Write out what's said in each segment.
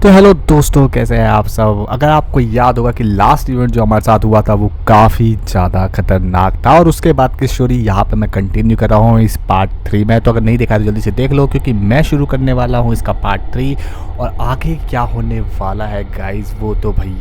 तो हेलो दोस्तों, कैसे हैं आप सब। अगर आपको याद होगा कि लास्ट इवेंट जो हमारे साथ हुआ था वो काफ़ी ज़्यादा खतरनाक था और उसके बाद की स्टोरी यहाँ पे मैं कंटिन्यू कर रहा हूँ इस पार्ट 3 में। तो अगर नहीं देखा तो जल्दी से देख लो, क्योंकि मैं शुरू करने वाला हूँ इसका पार्ट 3। और आगे क्या होने वाला है गाइस, वो तो भाई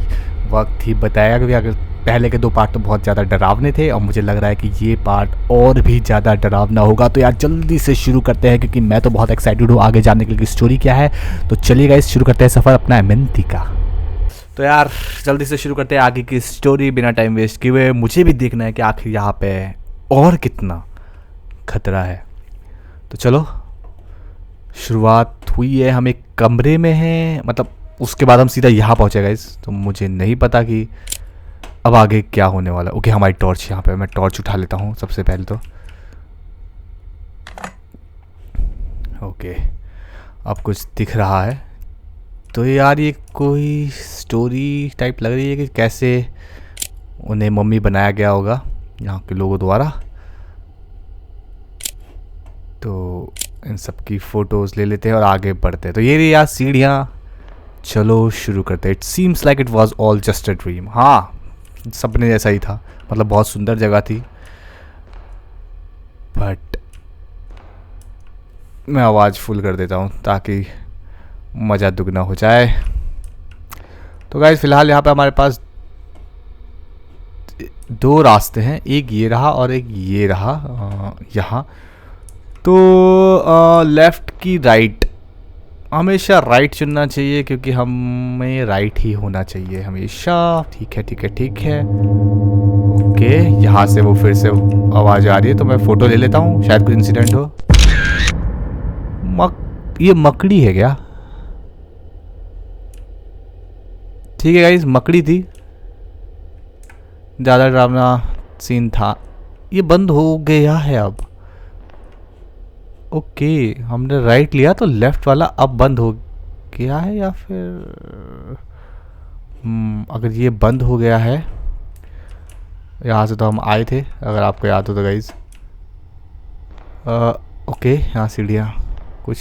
वक्त ही बताएगा। क्योंकि अगर पहले के 2 पार्ट तो बहुत ज़्यादा डरावने थे और मुझे लग रहा है कि ये पार्ट और भी ज़्यादा डरावना होगा। तो यार जल्दी से शुरू करते हैं, क्योंकि मैं तो बहुत एक्साइटेड हूँ आगे जाने के लिए कि स्टोरी क्या है। तो चलिए गाइस, शुरू करते हैं सफ़र अपना एमेंटी का। तो यार जल्दी से शुरू करते हैं आगे की स्टोरी बिना टाइम वेस्ट किए हुए। मुझे भी देखना है कि आखिर यहाँ पे और कितना खतरा है। तो चलो, शुरुआत हुई है, हम एक कमरे में हैं, मतलब उसके बाद हम सीधा यहाँ पहुँचे गाइस। तो मुझे नहीं पता कि अब आगे क्या होने वाला। ओके, हमारी टॉर्च यहाँ पे, मैं टॉर्च उठा लेता हूँ सबसे पहले तो। ओके, अब कुछ दिख रहा है। तो यार ये कोई स्टोरी टाइप लग रही है कि कैसे उन्हें मम्मी बनाया गया होगा यहाँ के लोगों द्वारा। तो इन सब की फ़ोटोज़ ले लेते हैं और आगे बढ़ते हैं। तो ये रही यार सीढ़ियाँ, चलो शुरू करते हैं। It seems like it was all just a dream. हाँ, सपने जैसा ही था, मतलब बहुत सुंदर जगह थी। बट मैं आवाज़ फुल कर देता हूँ ताकि मज़ा दुगना हो जाए। तो गाइस फ़िलहाल यहाँ पे हमारे पास 2 रास्ते हैं, एक ये रहा और एक ये रहा यहाँ। तो लेफ़्ट की राइट, हमेशा राइट चुनना चाहिए क्योंकि हमें राइट ही होना चाहिए हमेशा। ठीक है ठीक है ठीक है। ओके, यहाँ से वो फिर से आवाज़ आ रही है, तो मैं फ़ोटो ले लेता हूँ, शायद कोई इंसिडेंट हो। ये मकड़ी है क्या? ठीक है गाइस, मकड़ी थी, ज़्यादा डरावना सीन था। ये बंद हो गया है अब। ओके, हमने राइट लिया तो लेफ़्ट वाला अब बंद हो गया है, या फिर अगर ये बंद हो गया है, यहाँ से तो हम आए थे अगर आपको याद हो तो गाइज। ओके, यहाँ सीढ़ियाँ कुछ,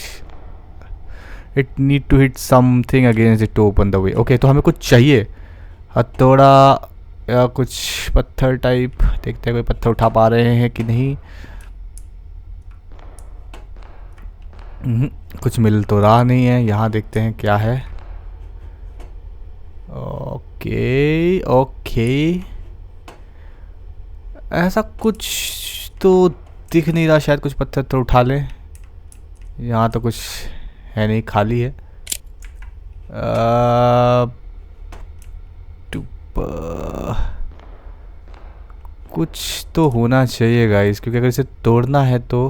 it need to hit something against it to open the way. Okay, तो हमें कुछ चाहिए, हथौड़ा या कुछ पत्थर टाइप। देखते हैं कोई पत्थर उठा पा रहे हैं कि नहीं। कुछ मिल तो रहा नहीं है। यहाँ देखते हैं क्या है। ओके ओके, ऐसा कुछ तो दिख नहीं रहा, शायद कुछ पत्थर तो उठा लें। यहाँ तो कुछ है नहीं, खाली है। कुछ तो होना चाहिए गाइस, क्योंकि अगर इसे तोड़ना है तो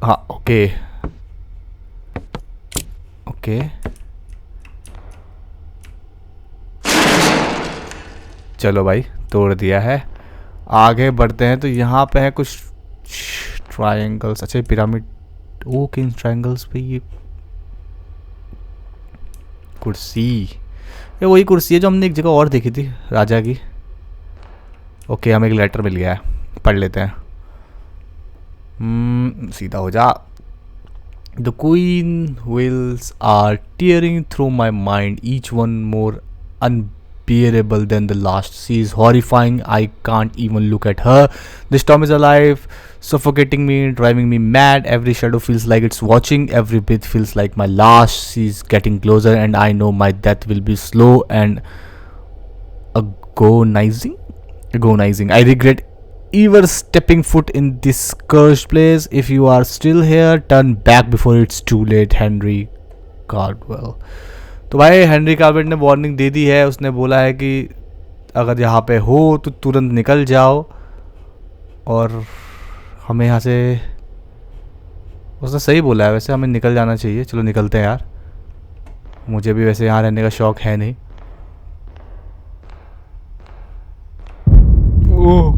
हाँ। ओके ओके, चलो भाई तोड़ दिया है। आगे बढ़ते हैं। तो यहाँ पे है कुछ ट्रायंगल्स। अच्छा, पिरामिड। ओ, किन ट्रायंगल्स पे ये कुर्सी, ये वही कुर्सी है जो हमने एक जगह और देखी थी, राजा की। ओके, हमें एक लेटर मिल गया है, पढ़ लेते हैं। सीधा हो जा। The queen wheels are tearing through my mind, each one more unbearable than the last. She is horrifying. I can't even look at her. The storm is alive, suffocating me, driving me mad. Every shadow feels like it's watching. Every breath feels like my last. She's getting closer, and I know my death will be slow and agonizing. Agonizing. I regret ever stepping foot in this cursed place. If you are still here, turn back before it's too late. Henry Caldwell. तो भाई Henry corvette ने warning दे दी है। उसने बोला है कि अगर यहाँ पे हो तो तुरंत निकल जाओ, और हमें यहाँ से, उसने सही बोला है वैसे, हमें निकल जाना चाहिए। चलो निकलते हैं यार, मुझे भी वैसे यहाँ रहने का शौक है नहीं। ओह,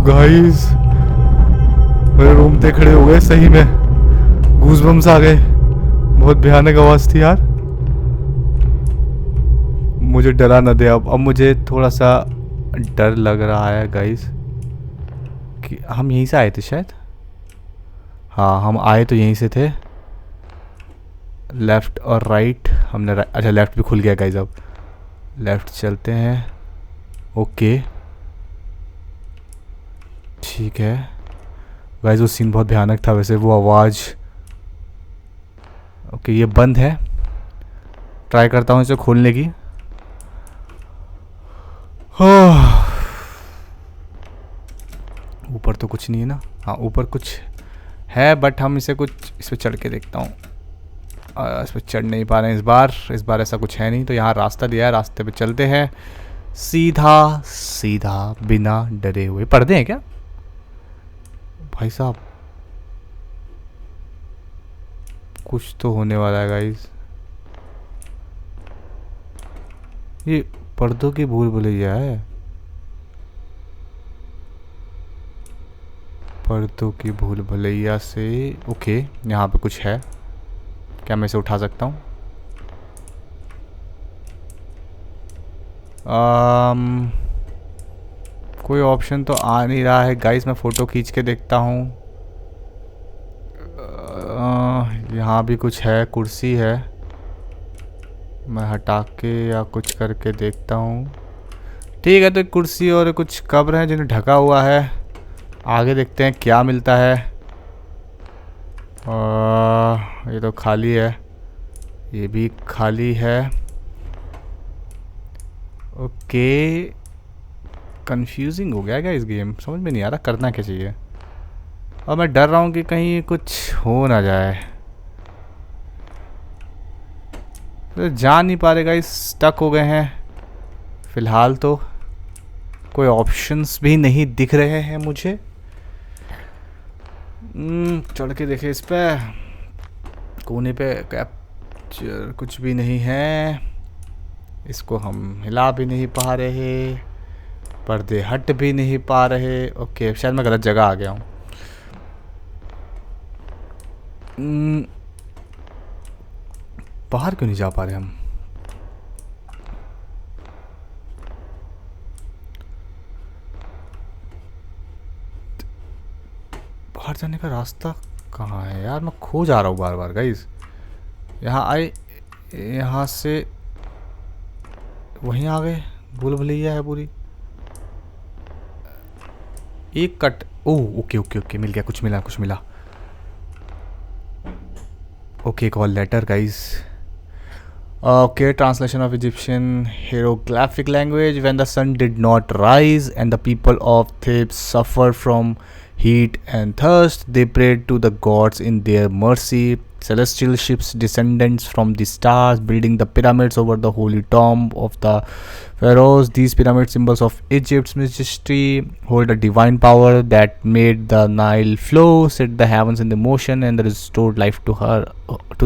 गाइस मेरे रोंगटे खड़े हो गए, सही में गूज़बम्स आ गए। बहुत भयानक आवाज़ थी यार। मुझे डरा ना दे। अब मुझे थोड़ा सा डर लग रहा है गाइस कि हम यहीं से आए थे शायद। हाँ हम आए तो यहीं से थे। लेफ़्ट और राइट हमने अच्छा लेफ़्ट भी खुल गया गाइस। अब लेफ़्ट चलते हैं। ओके ठीक है गाइस, वो सीन बहुत भयानक था वैसे। वो आवाज़ ओके ये बंद है। ट्राई करता हूँ इसे खोलने की। ऊपर तो कुछ नहीं है ना? हाँ ऊपर कुछ है बट हम इसे कुछ इस पर चढ़ के देखता हूँ। इस पर चढ़ नहीं पा रहे हैं इस बार ऐसा कुछ है नहीं। तो यहाँ रास्ता दिया है, रास्ते पे चलते हैं सीधा सीधा बिना डरे हुए। पर्दे हैं क्या भाई साहब? कुछ तो होने वाला है गाइस। ये पर्दों की भूल भुलैया है। पर्दों की भूल भुलैया से ओके यहाँ पे कुछ है। क्या मैं इसे उठा सकता हूँ? कोई ऑप्शन तो आ नहीं रहा है गाइस। मैं फ़ोटो खींच के देखता हूँ। यहाँ भी कुछ है, कुर्सी है। मैं हटा के या कुछ करके देखता हूँ। ठीक है तो एक कुर्सी और कुछ कब्र हैं जिन्हें ढका हुआ है। आगे देखते हैं क्या मिलता है। ये तो खाली है, ये भी खाली है। ओके कंफ्यूजिंग हो गया क्या इस गेम? समझ में नहीं आ रहा करना क्या चाहिए। और मैं डर रहा हूँ कि कहीं कुछ हो ना जाए। तो जा नहीं पा रहे गाइस, स्टक हो गए हैं फ़िलहाल। तो कोई ऑप्शंस भी नहीं दिख रहे हैं मुझे। चढ़ के देखे इस पे। कोने पे कैप्चर कुछ भी नहीं है। इसको हम हिला भी नहीं पा रहे, पर्दे हट भी नहीं पा रहे। ओके शायद मैं गलत जगह आ गया हूँ। बाहर क्यों नहीं जा पा रहे हम? बाहर जाने का रास्ता कहाँ है यार? मैं खो जा रहा हूँ बार बार गाइस। यहाँ आए, यहाँ से वहीं आ गए। भूल भुलैया है पूरी। एक cut oh okay okay okay मिल गया, कुछ मिला कुछ मिला। Okay call letter guys. Okay, translation of Egyptian hieroglyphic language. When the sun did not rise and the people of Thebes suffered from heat and thirst, they prayed to the gods in their mercy. Celestial ships, descendants from the stars, building the pyramids over the holy tomb of the pharaohs. These pyramid symbols of Egypt's majesty hold a divine power that made the Nile flow, set the heavens in the motion, and restored life to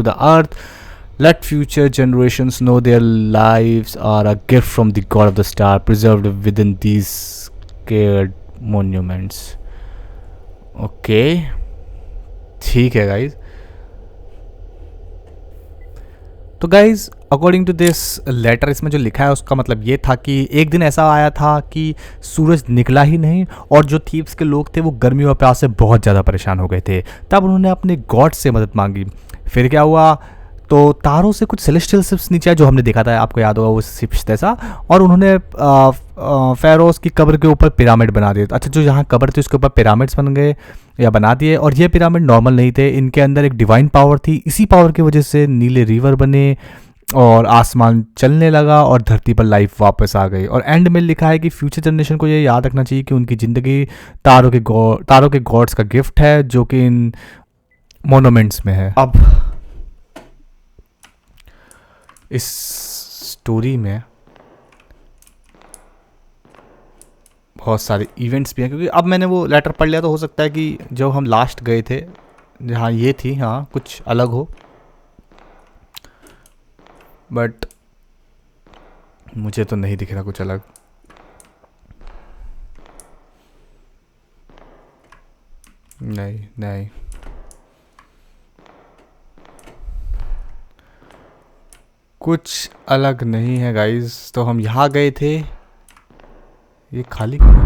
the earth. Let future generations know their lives are a gift from the God of the Star, preserved within these scared monuments. Okay ठीक है guys. तो guys according to this letter इसमें जो लिखा है उसका मतलब ये था कि एक दिन ऐसा आया था कि सूरज निकला ही नहीं और जो थीव्स के लोग थे वो गर्मी और प्यास से बहुत ज़्यादा परेशान हो गए थे। तब उन्होंने अपने गॉड से मदद मांगी। फिर क्या हुआ, तो तारों से कुछ सेलेस्टियल शिप्स नीचे आए जो हमने देखा था, आपको याद होगा वो शिप्स जैसा। और उन्होंने फेरोस की कब्र के ऊपर पिरामिड बना दिए। अच्छा जो यहाँ कब्र थी उसके ऊपर पिरामिड्स बन गए या बना दिए। और ये पिरामिड नॉर्मल नहीं थे, इनके अंदर एक डिवाइन पावर थी। इसी पावर की वजह से नीले रिवर बने और आसमान चलने लगा और धरती पर लाइफ वापस आ गई। और एंड में लिखा है कि फ्यूचर जनरेशन को ये याद रखना चाहिए कि उनकी ज़िंदगी तारों के गॉड्स का गिफ्ट है जो कि इन मोनूमेंट्स में है। अब इस स्टोरी में बहुत सारे इवेंट्स भी हैं क्योंकि अब मैंने वो लेटर पढ़ लिया तो हो सकता है कि जब हम लास्ट गए थे जहाँ ये थी हाँ कुछ अलग हो, बट मुझे तो नहीं दिख रहा कुछ अलग। नहीं नहीं कुछ अलग नहीं है गाइस। तो हम यहाँ गए थे, ये खाली क्यों है?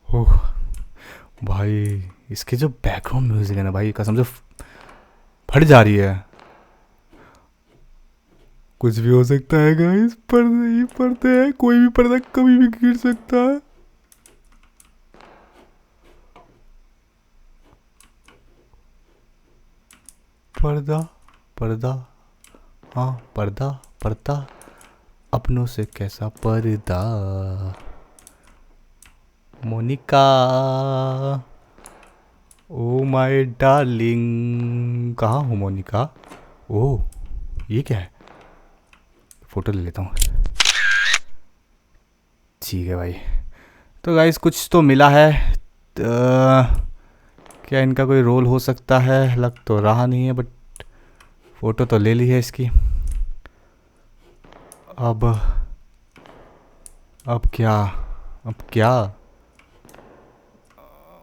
ओह भाई, इसके जो बैकग्राउंड म्यूजिक है ना भाई, कसम से फट जा रही है। कुछ भी हो सकता है गाइस, पर्दे ही पर्दे हैं, कोई भी पर्दा कभी भी गिर सकता है। पर्दा पर्दा, हाँ पर्दा पर्दा, अपनों से कैसा पर्दा। मोनिका, ओ माय डार्लिंग, कहाँ हो मोनिका? ओह ये क्या है, फ़ोटो ले लेता हूँ। ठीक है भाई। तो गाइस कुछ तो मिला है। क्या इनका कोई रोल हो सकता है? लग तो रहा नहीं है, बट फ़ोटो तो ले ली है इसकी। अब क्या, अब क्या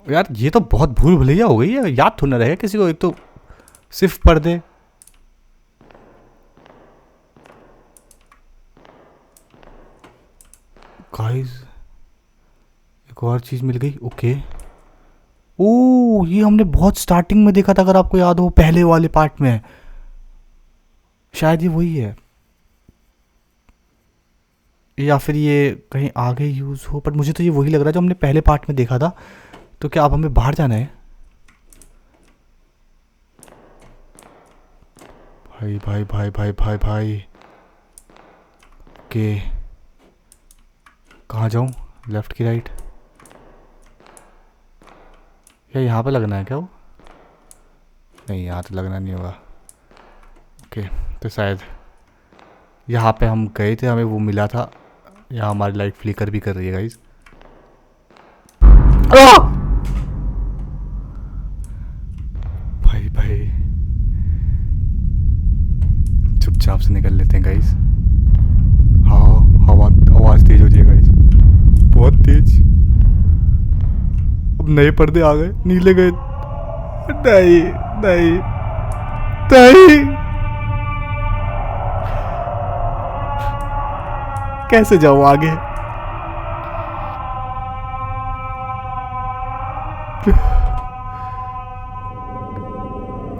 यार, ये तो बहुत भूल भुलैया हो गई है, याद थोड़ा रहेगा किसी को। एक तो सिर्फ पर्दे, गाइस एक और चीज़ मिल गई। ओके, ओ ये हमने बहुत स्टार्टिंग में देखा था, अगर आपको याद हो पहले वाले पार्ट में, शायद ये वही है, या फिर ये कहीं आगे यूज़ हो, पर मुझे तो ये वही लग रहा है जो हमने पहले पार्ट में देखा था। तो क्या अब हमें बाहर जाना है? भाई भाई भाई भाई भाई भाई, ओके कहाँ जाऊँ, लेफ्ट की राइट, या यहाँ पे लगना है क्या? वो नहीं, यहाँ तो लगना नहीं होगा। ओके, तो शायद यहाँ पे हम गए थे, हमें वो मिला था। यहाँ हमारी लाइट फ्लिकर भी कर रही है गाइस। भाई भाई चुपचाप से निकल लेते हैं गाइस। हाँ हवा, आवाज़ तेज हो रही है गाइस, बहुत तेज। अब नए पर्दे आ गए, नीले गए। नहीं नहीं नहीं, कैसे जाऊँ आगे?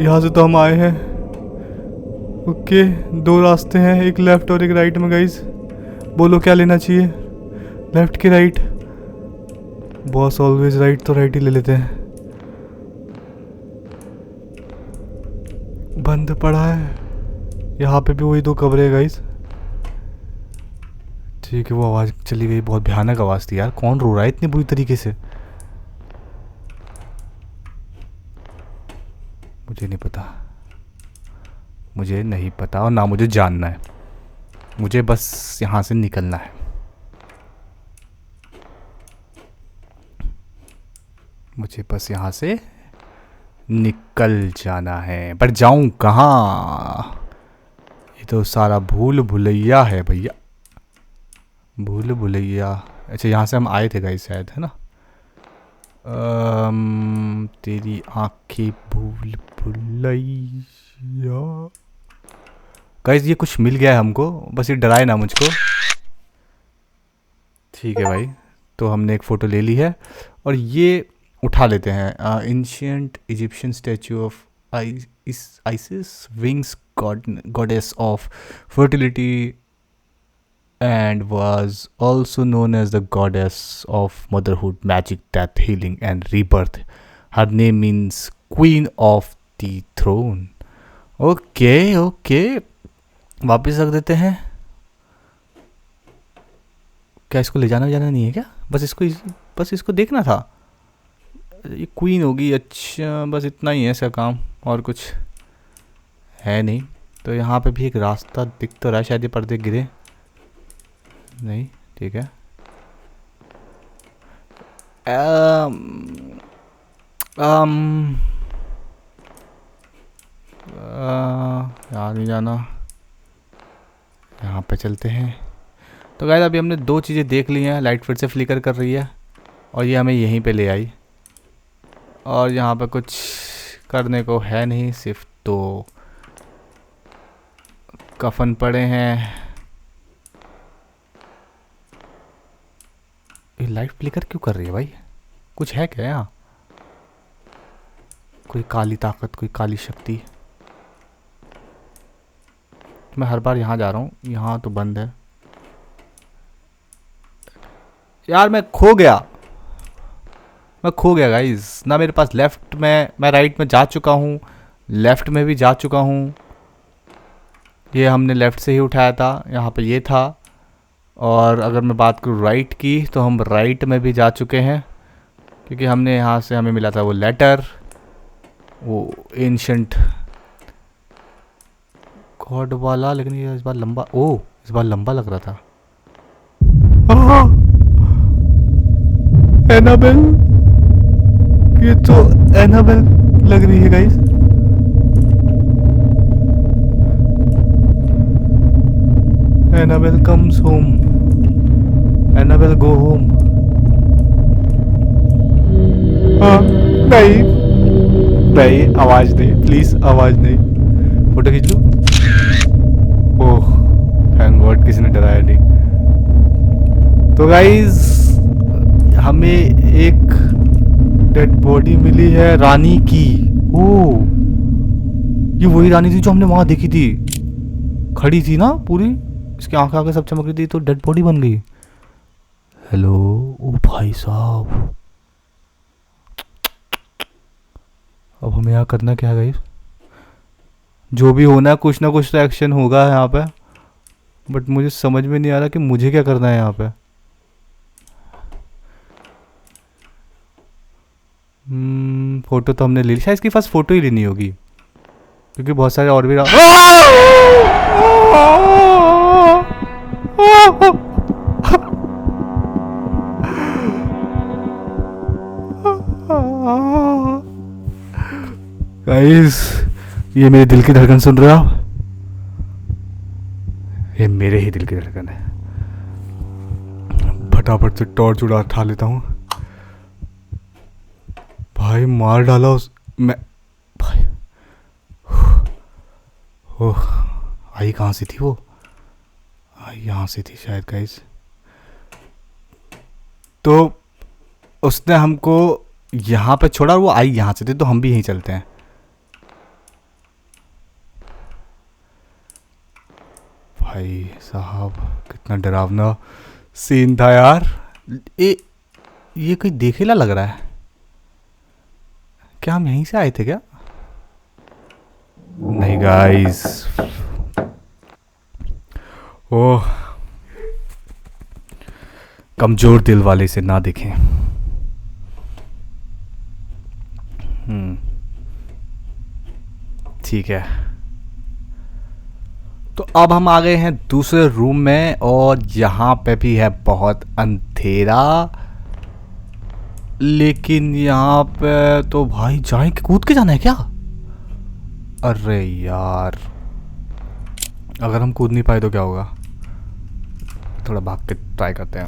यहाँ से तो हम आए हैं। ओके, दो रास्ते हैं, एक लेफ्ट और एक राइट में गाइस। बोलो क्या लेना चाहिए, लेफ्ट की राइट? बॉस ऑलवेज राइट, तो राइट ही ले लेते हैं। बंद पड़ा है, यहाँ पे भी वही दो कमरे हैं गाइस। ठीक है, वो आवाज़ चली गई, बहुत भयानक आवाज़ थी यार। कौन रो रहा है इतनी बुरी तरीके से? मुझे नहीं पता, मुझे नहीं पता, और ना मुझे जानना है। मुझे बस यहाँ से निकलना है। मुझे बस यहाँ से निकल जाना है, पर जाऊँ कहाँ? ये तो सारा भूल भुलैया है भैया, भूल भुलैया। अच्छा यहाँ से हम आए थे गाइस शायद, है ना? तेरी आंखें भूल भुलैया। गाइस ये कुछ मिल गया है हमको, बस ये डराए ना मुझको। ठीक है भाई, तो हमने एक फ़ोटो ले ली है, और ये उठा लेते हैं। Ancient Egyptian statue of ISIS, wings goddess of fertility, and was also known as the goddess of motherhood, magic, death, healing, and rebirth. Her name means Queen of the Throne. Okay okay, वापस रख देते हैं। क्या इसको ले जाना नहीं है क्या? बस इसको देखना था। ये क्वीन होगी, अच्छा बस इतना ही है इसका काम, और कुछ है नहीं। तो यहाँ पे भी एक रास्ता दिख तो रहा है, शायद ये पर्दे गिरे नहीं। ठीक है, यहाँ नहीं जाना, यहाँ पे चलते हैं। तो गाइस अभी हमने दो चीज़ें देख ली हैं, लाइट फिर से फ्लिकर कर रही है, और ये हमें यहीं पे ले आई, और यहाँ पे कुछ करने को है नहीं, सिर्फ तो कफन पड़े हैं। ये लाइट फ्लिकर क्यों कर रही है भाई? कुछ है क्या यहाँ? कोई काली ताकत, कोई काली शक्ति। मैं हर बार यहाँ जा रहा हूँ, यहाँ तो बंद है यार। मैं खो गया गाइस। ना मेरे पास लेफ्ट में, मैं राइट में जा चुका हूँ, लेफ्ट में भी जा चुका हूँ। ये हमने लेफ्ट से ही उठाया था, यहाँ पे ये था। और अगर मैं बात करूँ राइट की, तो हम राइट में भी जा चुके हैं, क्योंकि हमने यहाँ से, हमें मिला था वो लेटर, वो एंशंट गॉड वाला। लेकिन ये इस बार लंबा, इस बार लंबा लग रहा था। एनाबेल, ये तो एनाबेल लग रही है guys. Annabelle comes home, Annabelle go home. नहीं नहीं, आवाज नहीं, प्लीज आवाज नहीं। फोटो खींच लो। ओह थैंक गॉड, किसी ने डराया नहीं। तो गाइस हमें एक डेड बॉडी मिली है रानी की। ओह ये वही रानी थी जो हमने वहां देखी थी, खड़ी थी ना पूरी, इसकी आंखें आंखें सब चमक रही थी, तो डेड बॉडी बन गई। हेलो, ओ भाई साहब, अब हमें यहाँ करना क्या है गाइस? जो भी होना है, कुछ ना कुछ तो एक्शन होगा यहाँ पे, बट मुझे समझ में नहीं आ रहा कि मुझे क्या करना है यहाँ पे। फोटो तो हमने ले ली, शायद इसकी फर्स्ट फोटो ही लेनी होगी, क्योंकि बहुत सारे और भी गाइस, ये मेरे दिल की धड़कन सुन रहे हो आप? ये मेरे ही दिल की धड़कन है। फटाफट से टॉर्च उठा लेता हूँ। भाई मार डाला उस मैं भाई। ओह आई कहाँ से थी वो? आई यहाँ से थी शायद गाइस। तो उसने हमको यहाँ पे छोड़ा और वो आई यहाँ से थी, तो हम भी यहीं चलते हैं। भाई साहब कितना डरावना सीन था यार। ये कोई देखेला लग रहा है। क्या हम यहीं से आए थे क्या? नहीं गाइस, ओह कमजोर दिल वाले से ना देखें। ठीक है, तो अब हम आ गए हैं दूसरे रूम में, और यहाँ पे भी है बहुत अंधेरा। लेकिन यहाँ पे तो भाई जाए कूद के जाना है क्या? अरे यार, अगर हम कूद नहीं पाए तो क्या होगा? थोड़ा भाग के ट्राई करते हैं।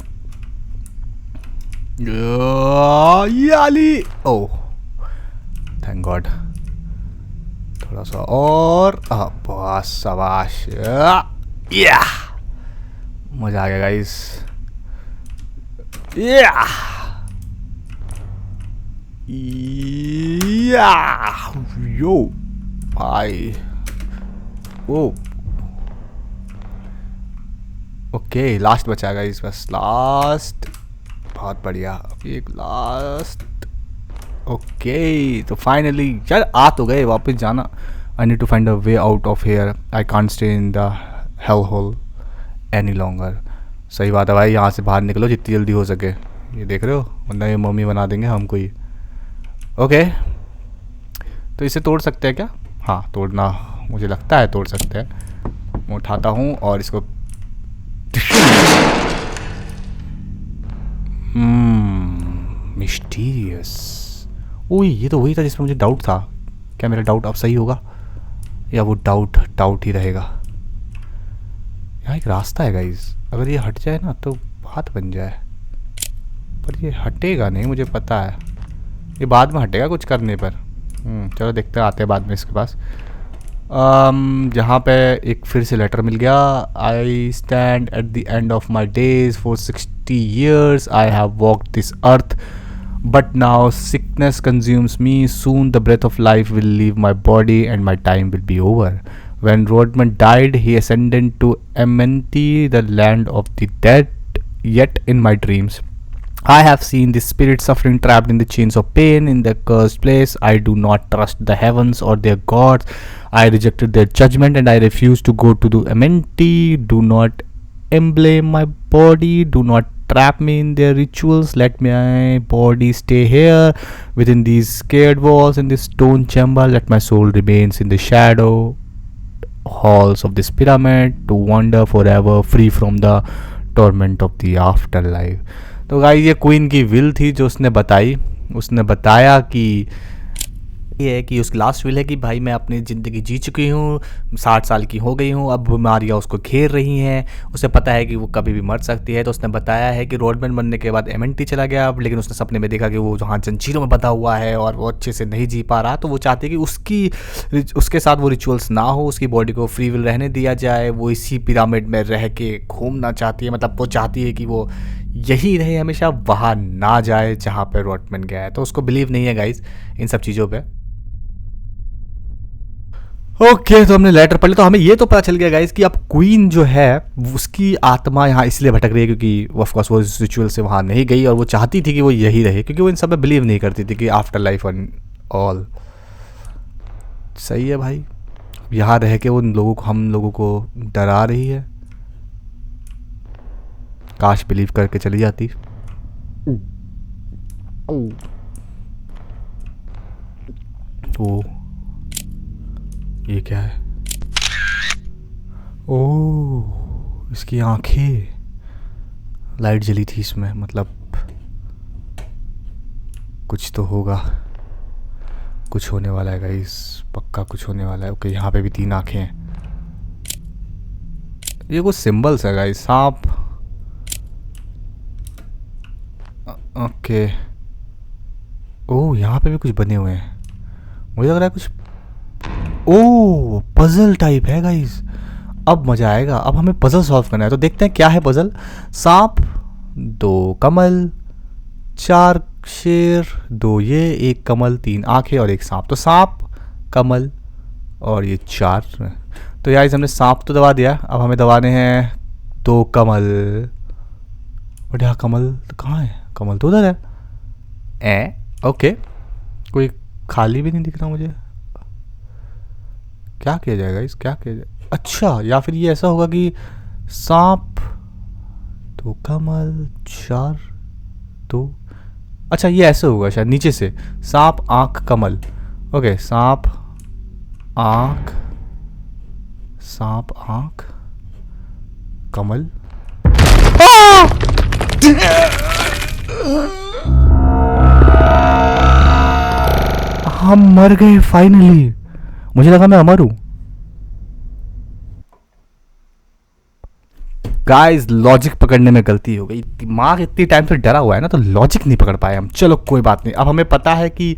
याली, ओह थैंक गॉड। थोड़ा सा और, बस शाबाश, या मजा आ गया गाइस। या यो भाई, ओ ओके लास्ट बचा गाइस, बस लास्ट। बहुत बढ़िया, एक लास्ट। ओके तो फाइनली यार आ तो गए, वापस जाना। I need to find a way out of here, I can't stay in the hell hole any longer. सही बात है भाई, यहाँ से बाहर निकलो जितनी जल्दी हो सके। ये देख रहे हो, वरना ये मम्मी बना देंगे हमको ही। ओके तो इसे तोड़ सकते हैं क्या? हाँ तोड़ना, मुझे लगता है तोड़ सकते हैं। मैं उठाता हूँ और इसको मिस्टीरियस। ओह ये तो वही था जिसमें मुझे डाउट था। क्या मेरा डाउट अब सही होगा, या वो डाउट ही रहेगा? यहाँ एक रास्ता है गाइस, अगर ये हट जाए ना तो बात बन जाए, पर ये हटेगा नहीं मुझे पता है। ये बाद में हटेगा कुछ करने पर। चलो देखते हैं, आते हैं बाद में इसके पास। जहाँ पे एक फिर से लेटर मिल गया। I stand at the end of my days for 60 years I have walked this earth but now sickness consumes me soon the breath of life will leave my body and my time will be over. When Rodman died he ascended to Amenti, the land of the dead, yet in my dreams I have seen the spirit suffering trapped in the chains of pain in the cursed place. I do not trust the heavens or their gods. I rejected their judgment and I refuse to go to the Amenti. Do not emblem my body. Do not trap me in their rituals. Let my body stay here within these scared walls in this stone chamber. Let my soul remains in the shadow halls of this pyramid to wander forever free from the torment of the afterlife. तो guys ये queen की will थी जो उसने बताई। उसने बताया कि ये है कि उसकी लास्ट विल है कि भाई मैं अपनी ज़िंदगी जी चुकी हूँ, 60 साल की हो गई हूँ, अब बीमारियाँ उसको घेर रही हैं, उसे पता है कि वो कभी भी मर सकती है। तो उसने बताया है कि रोडमैन बनने के बाद एमएनटी चला गया, लेकिन उसने सपने में देखा कि वो जहाँ जंजीरों में बंधा हुआ है और वो अच्छे से नहीं जी पा रहा। तो वो चाहती है कि उसके साथ वो रिचुअल्स ना हो, उसकी बॉडी को फ्री विल रहने दिया जाए। वो इसी पिरामिड में रह के घूमना चाहती है, मतलब वो चाहती है कि वो यही रहे हमेशा, वहाँ ना जाए जहाँ पर रोडमैन गया है। तो उसको बिलीव नहीं है गाइज इन सब चीज़ों पर। ओके तो हमने लेटर पढ़ लिया। तो हमें ये तो पता चल गया गाइस कि अब क्वीन जो है उसकी आत्मा यहाँ इसलिए भटक रही है क्योंकि ऑफ कोर्स वो इस रिचुअल से वहाँ नहीं गई और वो चाहती थी कि वो यही रहे, क्योंकि वो इन सब में बिलीव नहीं करती थी कि आफ्टर लाइफ एंड ऑल। सही है भाई, यहाँ रह के वो हम लोगों को डरा रही है। काश बिलीव करके चली जाती। ओ ये क्या है? ओह इसकी आंखें, लाइट जली थी इसमें, मतलब कुछ तो होगा, कुछ होने वाला है गाइस, पक्का कुछ होने वाला है। ओके यहाँ पे भी 3 आंखें हैं, ये कुछ सिंबल्स है गाइस, सांप। ओके ओह यहाँ पे भी कुछ बने हुए हैं, मुझे लग रहा है कुछ। ओह पजल टाइप है गाइस, अब मज़ा आएगा। अब हमें पजल सॉल्व करना है, तो देखते हैं क्या है पजल। सांप, 2 कमल, 4 शेर, 2 ये, 1 कमल, 3 आंखें और 1 सांप। तो सांप, कमल और ये 4। तो यार हमने सांप तो दबा दिया, अब हमें दबाने हैं 2 कमल। बट यहाँ कमल तो कहाँ है? कमल तो उधर है। ओके कोई खाली भी नहीं दिख रहा मुझे, क्या किया जाएगा इस, क्या किया जाए? अच्छा या फिर ये ऐसा होगा कि सांप 2 कमल 4 2, अच्छा ये ऐसे होगा शायद, नीचे से सांप आंख कमल। ओके सांप आंख कमल। हम मर गए फाइनली, मुझे लगा मैं अमर हूं। गाइस लॉजिक पकड़ने में गलती हो गई, दिमाग इतनी टाइम से डरा हुआ है ना, तो लॉजिक नहीं पकड़ पाए हम। चलो कोई बात नहीं, अब हमें पता है कि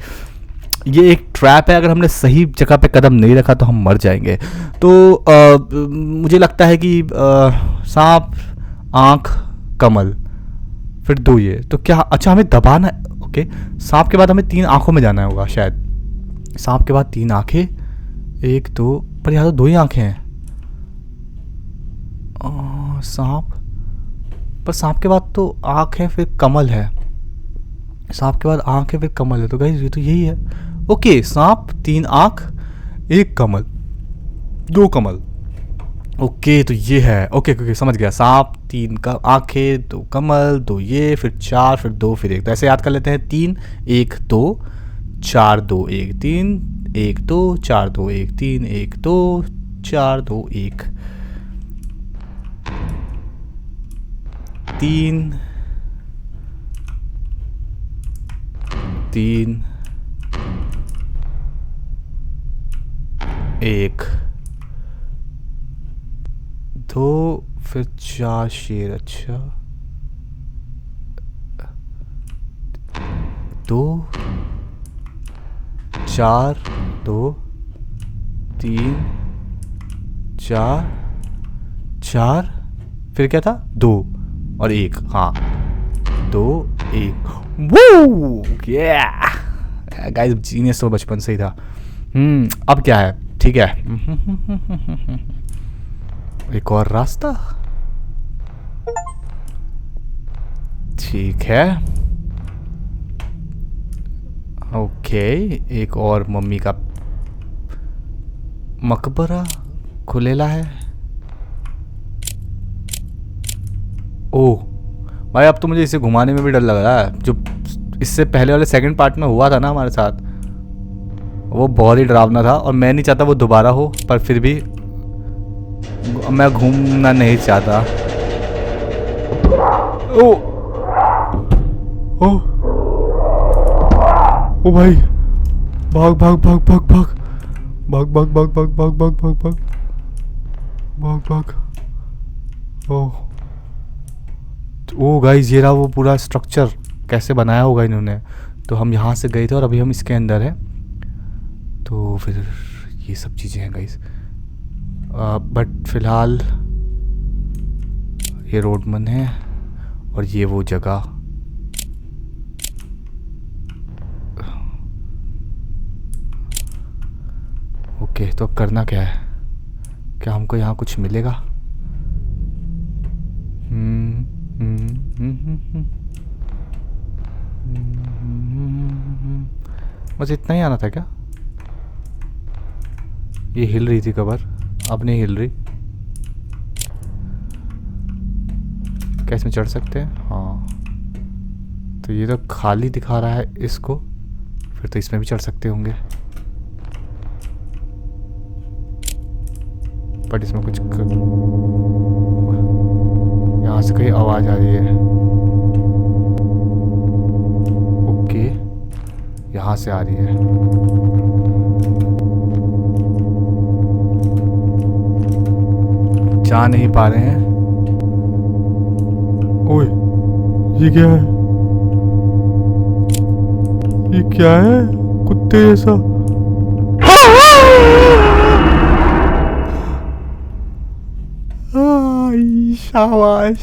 ये एक ट्रैप है, अगर हमने सही जगह पे कदम नहीं रखा तो हम मर जाएंगे। तो मुझे लगता है कि सांप आंख कमल फिर 2 ये, तो क्या अच्छा हमें दबाना है। ओके सांप के बाद हमें 3 आंखों में जाना होगा शायद, सांप के बाद 3 आंखें, 1 2, पर यहाँ तो 2 ही आंखें हैं। सांप, पर सांप के बाद तो आंख है फिर कमल है, सांप के बाद आंख है फिर कमल है, तो गाइस ये तो यही है। ओके सांप 3 आंख 1 कमल 2 कमल। ओके तो ये है, ओके ओके समझ गया। सांप 3 का आंखें 2 कमल 2 ये, फिर 4 फिर 2 फिर 1, तो ऐसे याद कर लेते हैं। 3 1 2 4 2 1 3 1 2 4 2 1 3 1 2 4 2 1 3 3 1 2 फिर 4 शेर, अच्छा 2 4 2 3 4 4, फिर क्या था 2 और 1, हाँ 2 1। वो गाइस जीनियस तो बचपन से ही था। अब क्या है, ठीक है। एक और रास्ता, ठीक है। ओके, एक और मम्मी का मकबरा खुलेला है। ओह भाई, अब तो मुझे इसे घुमाने में भी डर लग रहा है। जो इससे पहले वाले सेकंड पार्ट में हुआ था ना हमारे साथ, वो बहुत ही डरावना था और मैं नहीं चाहता वो दोबारा हो, पर फिर भी मैं घूमना नहीं चाहता। ओ ओ ओ भाई, भाग भाग भाग भाग भाग भाग भाग भाग भाग भाग भाग भाग भाग भाग भाग। ओह ओ गाइस, ये रहा वो पूरा स्ट्रक्चर, कैसे बनाया होगा इन्होंने। तो हम यहाँ से गए थे और अभी हम इसके अंदर हैं। तो फिर ये सब चीज़ें हैं गाइस, बट फिलहाल ये रोडमन है और ये वो जगह। ओके, तो अब करना क्या है? क्या हमको यहाँ कुछ मिलेगा? बस इतना ही आना था क्या? ये हिल रही थी कवर, अब नहीं हिल रही। क्या इसमें चढ़ सकते हैं? हाँ, तो ये तो खाली दिखा रहा है इसको, फिर तो इसमें भी चढ़ सकते होंगे। बट इसमें कुछ यहाँ से कहीं आवाज़ आ रही है। ओके, यहाँ से आ रही है। जा नहीं पा रहे हैं। ओए, ये क्या है? ये क्या है? कुत्ते जैसा। आई शाबाश,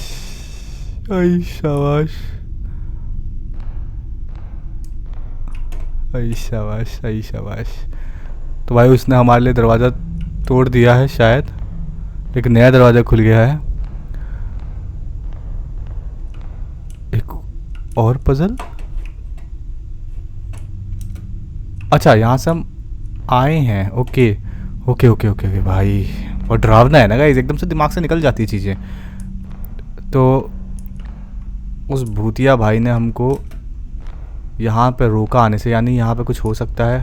आई शाबाश, आई शाबाश, आई शाबाश। तो भाई उसने हमारे लिए दरवाज़ा तोड़ दिया है शायद, एक नया दरवाज़ा खुल गया है। एक और पजल। अच्छा, यहाँ से हम आए हैं। Okay okay okay okay okay भाई, और डरावना है ना गाइस, एकदम से दिमाग से निकल जाती है चीज़ें। तो उस भूतिया भाई ने हमको यहाँ पे रोका आने से, यानी यहाँ पे कुछ हो सकता है।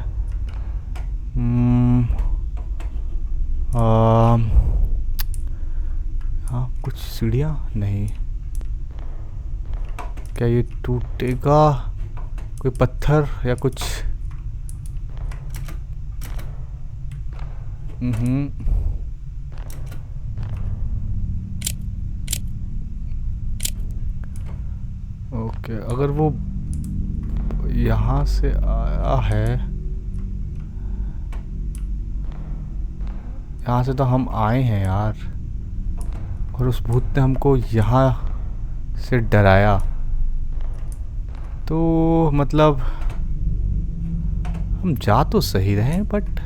हाँ, कुछ सीढ़ियाँ नहीं, क्या ये टूटेगा? कोई पत्थर या कुछ? ओके, अगर वो यहाँ से आया है, यहाँ से तो हम आए हैं यार, और उस भूत ने हमको यहाँ से डराया। तो मतलब हम जा तो सही रहे हैं, बट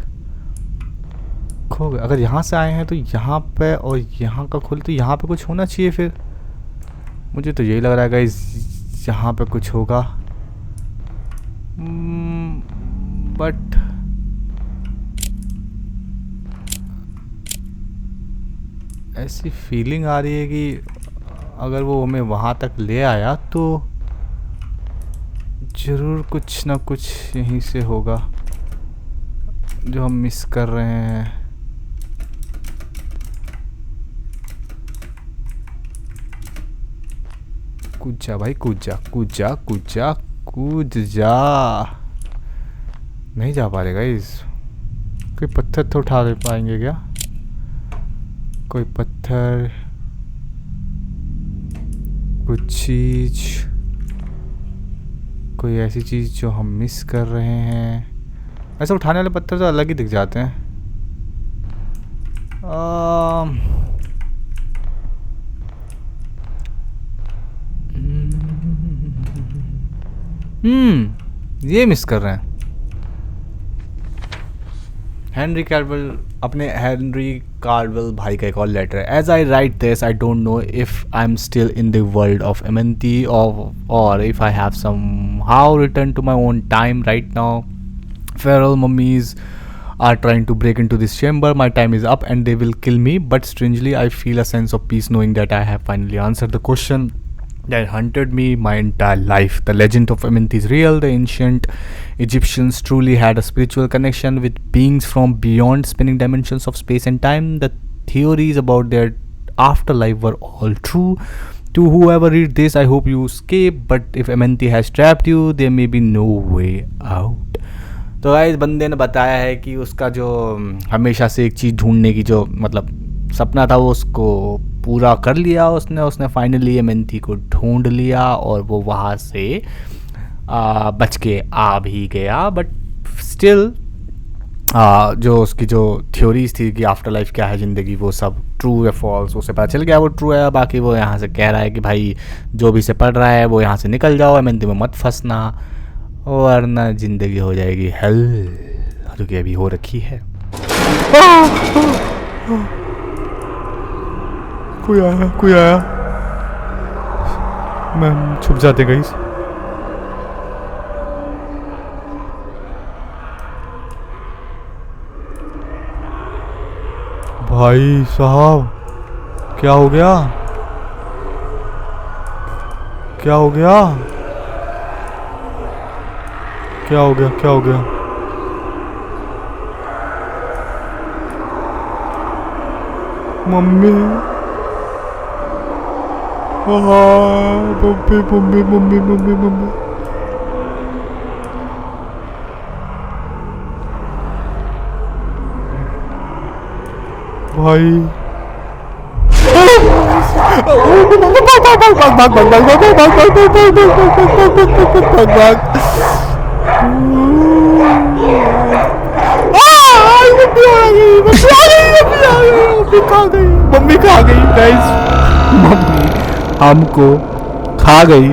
खो गए। अगर यहाँ से आए हैं तो यहाँ पे, और यहाँ का खुल तो यहाँ पे कुछ होना चाहिए। फिर मुझे तो यही लग रहा है गाइस, यहाँ पे कुछ होगा। बट ऐसी फीलिंग आ रही है कि अगर वो हमें वहाँ तक ले आया तो ज़रूर कुछ ना कुछ यहीं से होगा जो हम मिस कर रहे हैं। कूद जा भाई, कूद जा, कूद जा, कूद जा, कूद जा। नहीं जा पा रहे गाइस। कोई पत्थर तो उठा ले पाएंगे क्या? कोई पत्थर, कुछ चीज, कोई ऐसी चीज जो हम मिस कर रहे हैं। ऐसे उठाने वाले पत्थर तो अलग ही दिख जाते हैं। ये मिस कर रहे हैं। हेनरी कार्डवेल, अपने हेनरी कार्डवेल भाई का एक और लेटर है। As I write this I don't know if I am still in the world of MNT और if I have somehow returned to my own time right now. Feral mummies are trying to break into this chamber. My time is up and they will kill me, but strangely I feel a sense of peace knowing that I have finally answered the question that hunted me my entire life. The legend of Amenti is real. The ancient Egyptians truly had a spiritual connection with beings from beyond spinning dimensions of space and time. The theories about their afterlife were all true. To whoever read this, I hope you escape, but if Amenti has trapped you, there may be no way out. तो guys बंदे ने बताया है कि उसका जो हमेशा से एक चीज़ ढूंढने की जो मतलब सपना था वो उसको पूरा कर लिया उसने फाइनली एमएनटी को ढूंढ लिया और वो वहाँ से बच के आ भी गया। बट स्टिल जो उसकी जो थ्योरीज थी कि आफ्टर लाइफ क्या है ज़िंदगी, वो सब ट्रू या फॉल्स उसे पता चल गया वो ट्रू है। बाकी वो यहाँ से कह रहा है कि भाई जो भी से पढ़ रहा है वो यहाँ से निकल जाओ, एमएनटी में मत फंसना वरना ज़िंदगी हो जाएगी हेल, जो कि अभी हो रखी है। कोई आया मैं छुप जाते गाइस। भाई साहब क्या हो गया? क्या हो गया? क्या हो गया? क्या हो गया? Mummy, mummy mummy mummy mummy mummy भाई मम्मी खा गई गाइस, मम्मी हमको खा गई।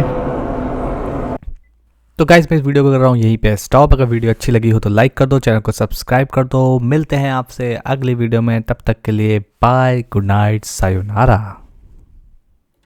तो गाइस मैं इस वीडियो को कर रहा हूँ यहीं पे स्टॉप। अगर वीडियो अच्छी लगी हो तो लाइक कर दो, चैनल को सब्सक्राइब कर दो। मिलते हैं आपसे अगली वीडियो में, तब तक के लिए बाय, गुड नाइट, सायोनारा।